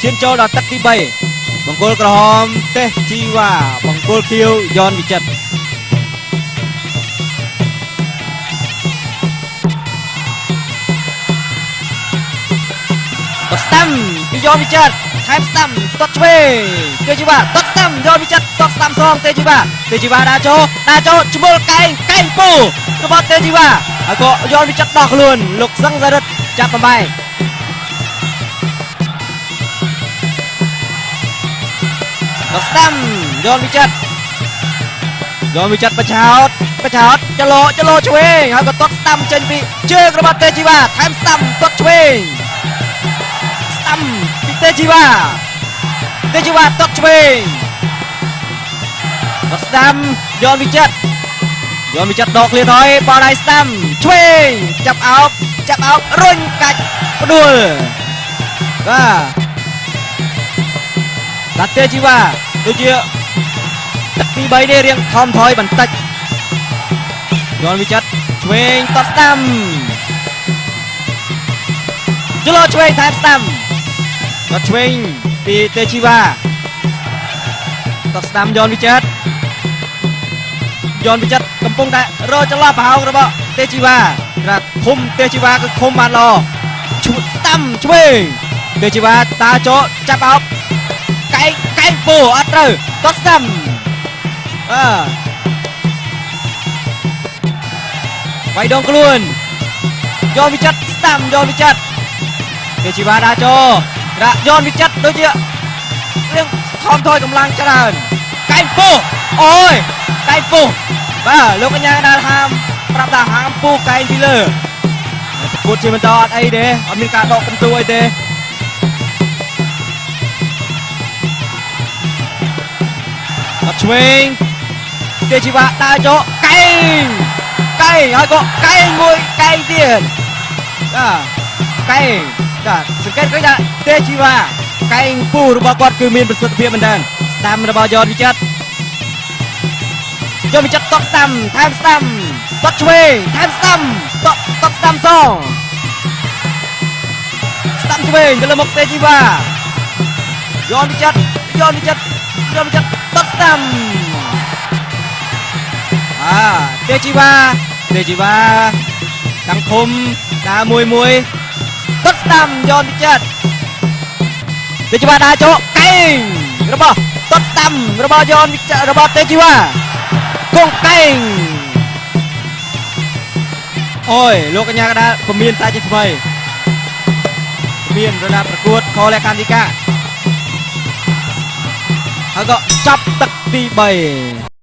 ឈានចូលដល់ទឹកទី3បង្គោលក្រហមទេសជីវ៉ាបង្គោលខៀវយ៉នវិចិត្រតស្តាំពីយ៉នវិចិត្រថែមស្តាំតត់ឆ្វេងទេសជីវ៉ាតត់ស្តាំយ៉នវិចិត្រតត់ស្តាំសងទេសជីវ៉ាដាក់ចូលឈ្មោះកែងពូរបស់ទេសជីវ៉ាហើយក៏យ៉នវិចិត្រដោះខ្លួនលោកសឹងសារិទ្ធចាប់បំបែកតស្តាំយ៉នវិចិត្របច្ឆោតចលោឆ្វេងហើយក៏តត់ស្តាំចេញពីជើងរបស់ទេសជីវ៉ាថែមស្តាំតត់ឆ្វេងស្តាំពីទេសជីវ៉ាតត់ឆ្វេងតត់ស្តាំយ៉នវិចិត្រដកឃ្លាថយបោះដៃស្តាំឆ្វេងចាប់អោបរុញកាច់ផ្ដួលបាទទេសជីវ៉ាដូចជាទឹកទី3នេះរៀងថមថយបន្តិចយ៉នវិចិត្រឆ្វេងតត់ស្តាំចលោឆ្វេងថែមស្តាំតត់ឆ្វេងពីទេសជីវ៉ាតត់ស្តាំយ៉នវិចិត្រកំពុងតែរកចន្លោះប្រហោងរបស់ទេសជីវ៉ាក្រាបឃុំទេសជីវ៉ាគឺឃុំបានល្អស្តាំឆ្វេងទេសជីវ៉ាតាចូលចាប់អោបកែងពូអត់ត្រូវតត់ស្តាំវាយដងខ្លួនយ៉នវិចិត្រស្តាំយ៉នវិចិត្រទេសជីវ៉ាដាក់ចូលយ៉នវិចិត្រដូចជារៀងថមថយកម្លាំងច្រើនកែងពូអូយកែងពូបាទលោកកញ្ញាដែលហាមប្រាប់ថាហាមពូកែងពីលើប្រកួតជាបន្តអត់អីទេអត់មានការដកកំទួអីទេឆ្វេងទេសជីវ៉ាដើរចូលកែងហើយក៏កែងមួយកែងទៀតកែងសង្កេតឃើញថាទេសជីវ៉ាកែងពូរបស់គាត់គឺមានប្រសិទ្ធភាពមែនទែនស្តាំរបស់យ៉នវិចិត្រតត់ស្តាំថែមស្តាំតត់ឆ្វេងថែមស្តាំតត់ស្តាំសងស្តាំឆ្វេងទៅលើមុខទេសជីវ៉ាយ៉នវិចិត្រតត់ស្តាំទេសជីវ៉ាតាំងឃុំដើរមួយតត់ស្តាំយ៉នវិចិត្រទេសជីវ៉ាដើរចូលកែងរបស់តត់ស្តាំរបស់យ៉នវិចិត្ររបស់ទេសជីវ៉ាកងកែងអូយលោកកញ្ញាកដាលពមៀនសាជាថ្មីមានរដាប្រកួតខលកម្មវិការហើយក៏ចាប់ទឹកទី3